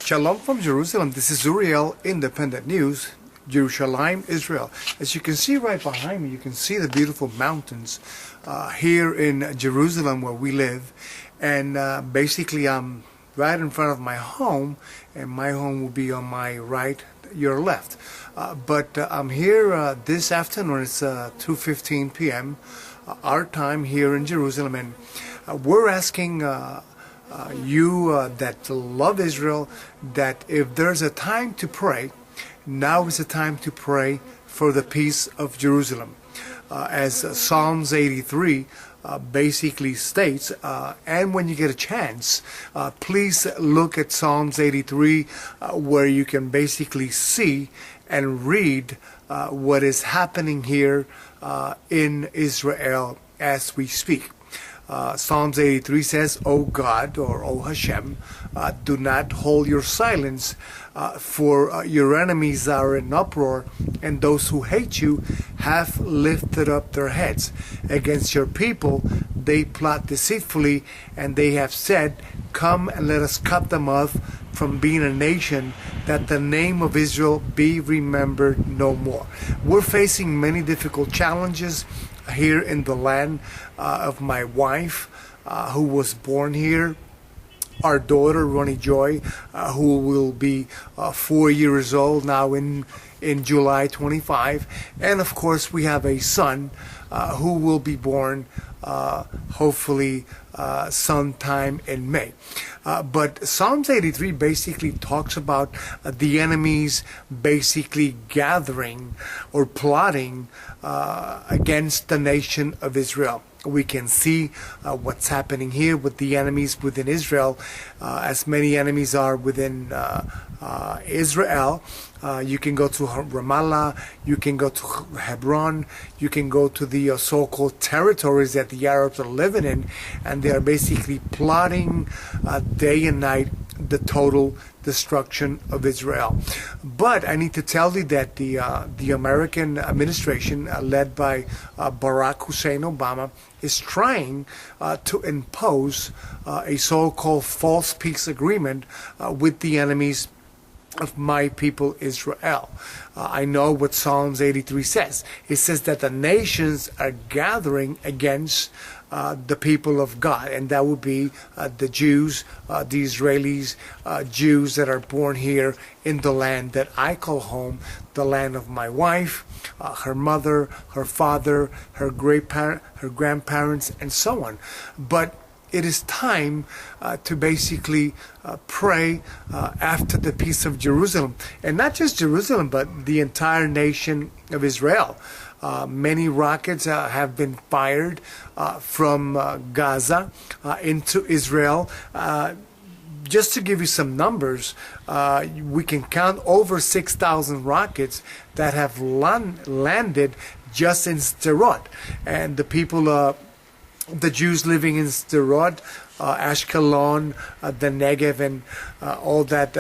Shalom from Jerusalem. This is Uriel, Independent News, Jerusalem, Israel. As you can see right behind me, you can see the beautiful mountains here in Jerusalem where we live. And basically I'm right in front of my home, and my home will be on my right, your left. But I'm here this afternoon. It's 2:15 p.m. Our time here in Jerusalem, and we're asking you that love Israel, that if there's a time to pray, now is the time to pray for the peace of Jerusalem. As Psalms 83 basically states, and when you get a chance, please look at Psalms 83 where you can basically see and read what is happening here in Israel as we speak. Psalms 83 says, O God, or O Hashem, do not hold your silence, for your enemies are in uproar, and those who hate you have lifted up their heads. Against your people they plot deceitfully, and they have said, come and let us cut them off from being a nation, that the name of Israel be remembered no more. We're facing many difficult challenges here in the land of my wife, who was born here, our daughter Ronnie Joy, who will be 4 years old now in July 25, and of course we have a son who will be born hopefully sometime in May. But Psalms 83 basically talks about the enemies basically gathering or plotting against the nation of Israel. We can see what's happening here with the enemies within Israel, as many enemies are within Israel. You can go to Ramallah, you can go to Hebron, you can go to the so-called territories that the Arabs are living in, and they are basically plotting day and night the total destruction of Israel. But I need to tell you that the American administration, led by Barack Hussein Obama, is trying to impose a so-called false peace agreement with the enemies of my people Israel. I know what Psalms 83 says. It says that the nations are gathering against the people of God, and that would be the Jews, the Israelis, Jews that are born here in the land that I call home, the land of my wife, her mother, her father, her grandparents, and so on. But it is time to basically pray after the peace of Jerusalem. And not just Jerusalem, but the entire nation of Israel. Many rockets have been fired from Gaza into Israel. Just to give you some numbers, we can count over 6,000 rockets that have landed just in Sderot. And the people, the Jews living in Sderot, Ashkelon, the Negev, and all that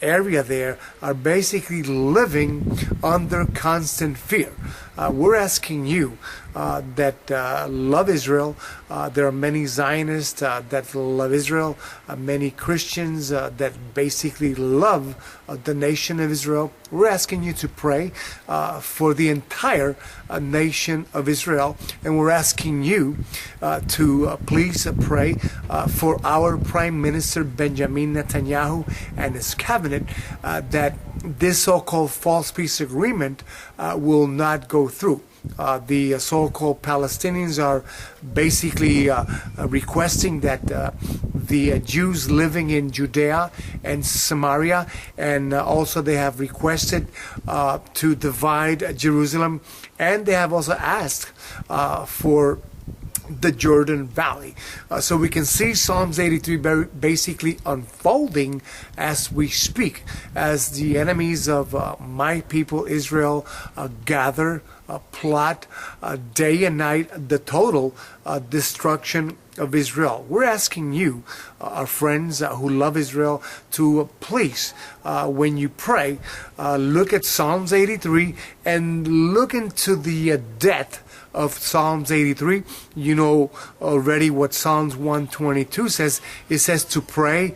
area there are basically living under constant fear. We're asking you that love Israel. There are many Zionists that love Israel, many Christians that basically love the nation of Israel. We're asking you to pray for the entire nation of Israel, and we're asking you to please pray for our Prime Minister Benjamin Netanyahu and his cabinet, that this so-called false peace agreement will not go through. The so-called Palestinians are basically requesting that the Jews living in Judea and Samaria, and also they have requested to divide Jerusalem, and they have also asked for the Jordan Valley. So we can see Psalms 83 basically unfolding as we speak, as the enemies of my people Israel gather, plot day and night the total destruction of Israel. We're asking you, our friends who love Israel, to please, when you pray, look at Psalms 83 and look into the death of Psalms 83. You know already what Psalms 122 says. It says to pray,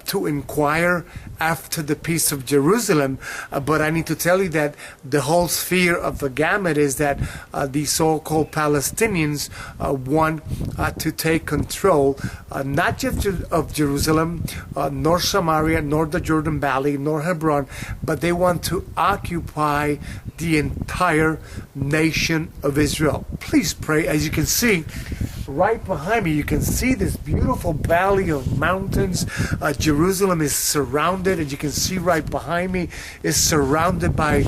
to inquire after the peace of Jerusalem. But I need to tell you that the whole sphere of the gamut is that the so-called Palestinians want to take control, not just of Jerusalem, nor Samaria, nor the Jordan Valley, nor Hebron, but they want to occupy the entire nation of Israel. Please pray. As you can see, right behind me, you can see this beautiful valley of mountains. Jerusalem is surrounded, as you can see right behind me, is surrounded by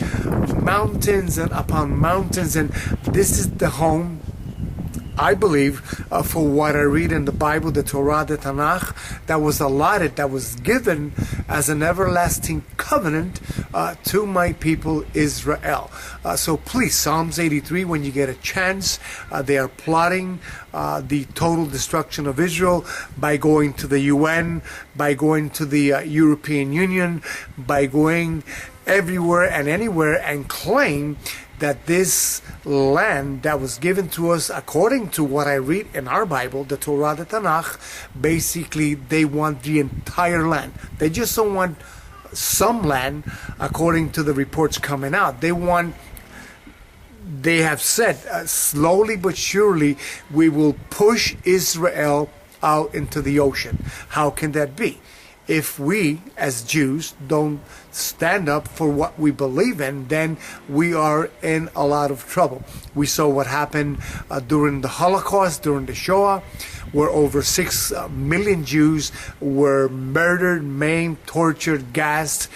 mountains and upon mountains. And this is the home, I believe, for what I read in the Bible, the Torah, the Tanakh, that was allotted, that was given as an everlasting covenant to my people Israel. So please, Psalms 83, when you get a chance, they are plotting the total destruction of Israel by going to the UN, by going to the European Union, by going everywhere and anywhere and claim that this land that was given to us, according to what I read in our Bible, the Torah, the Tanakh, basically they want the entire land. They just don't want some land, according to the reports coming out. They have said, slowly but surely, we will push Israel out into the ocean. How can that be? If we, as Jews, don't stand up for what we believe in, then we are in a lot of trouble. We saw what happened during the Holocaust, during the Shoah, where over 6 million Jews were murdered, maimed, tortured, gassed,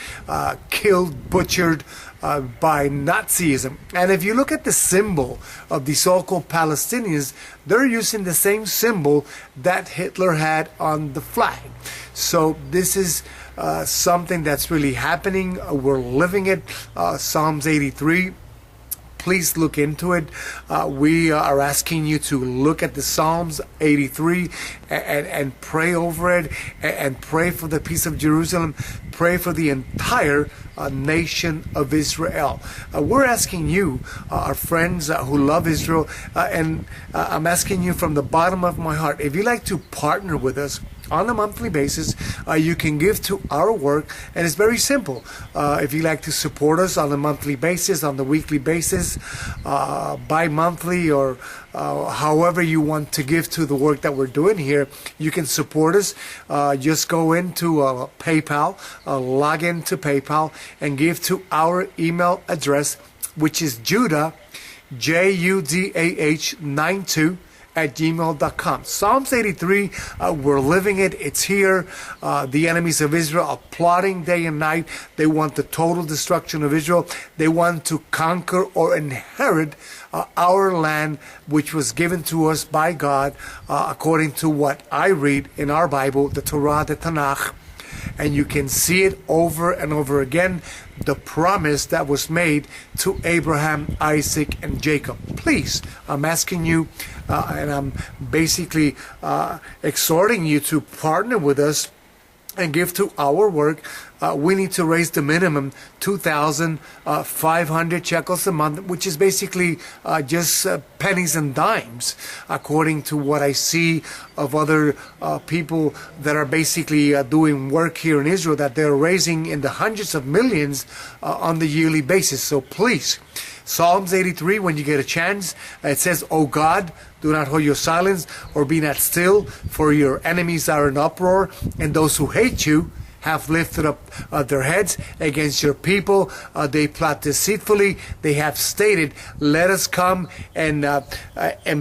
killed, butchered by Nazism. And if you look at the symbol of the so-called Palestinians, they're using the same symbol that Hitler had on the flag. So this is something that's really happening. We're living it. Psalms 83. Please look into it. We are asking you to look at the Psalms 83 and pray over it and pray for the peace of Jerusalem. Pray for the entire nation of Israel. We're asking you, our friends who love Israel, and I'm asking you from the bottom of my heart, if you'd like to partner with us on a monthly basis, you can give to our work, and it's very simple. If you like to support us on a monthly basis, on the weekly basis, bi-monthly, or however you want to give to the work that we're doing here, you can support us. Just go into PayPal, log into PayPal, and give to our email address, which is Judah, JUDAH92 @gmail.com. Psalms 83, we're living it. It's here. The enemies of Israel are plotting day and night. They want the total destruction of Israel. They want to conquer or inherit our land, which was given to us by God, according to what I read in our Bible, the Torah, the Tanakh. And you can see it over and over again, the promise that was made to Abraham, Isaac, and Jacob. Please, I'm asking you, and I'm basically exhorting you to partner with us and give to our work. We need to raise the minimum 2,500 shekels a month, which is basically just pennies and dimes, according to what I see of other people that are basically doing work here in Israel, that they're raising in the hundreds of millions on the yearly basis. So please, Psalms 83, when you get a chance, it says, "O God, do not hold your silence or be not still, for your enemies are in uproar, and those who hate you have lifted up their heads against your people. They plot deceitfully. They have stated, let us come and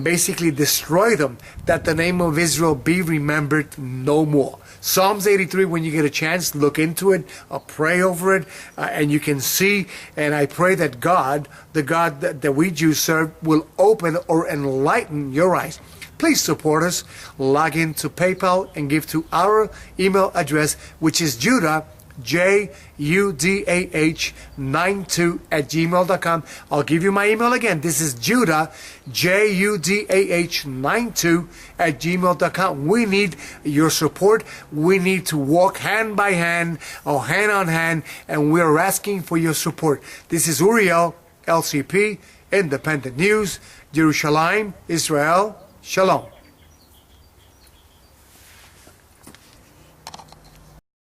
basically destroy them, that the name of Israel be remembered no more." Psalms 83, when you get a chance, look into it, pray over it, and you can see, and I pray that God, the God that we Jews serve, will open or enlighten your eyes. Please support us. Log into PayPal and give to our email address, which is Judah, JUDAH92 @gmail.com. I'll give you my email again. This is Judah, JUDAH92 @gmail.com. We need your support. We need to walk hand by hand or hand on hand, and we are asking for your support. This is Uriel, LCP, Independent News, Jerusalem, Israel, Shalom.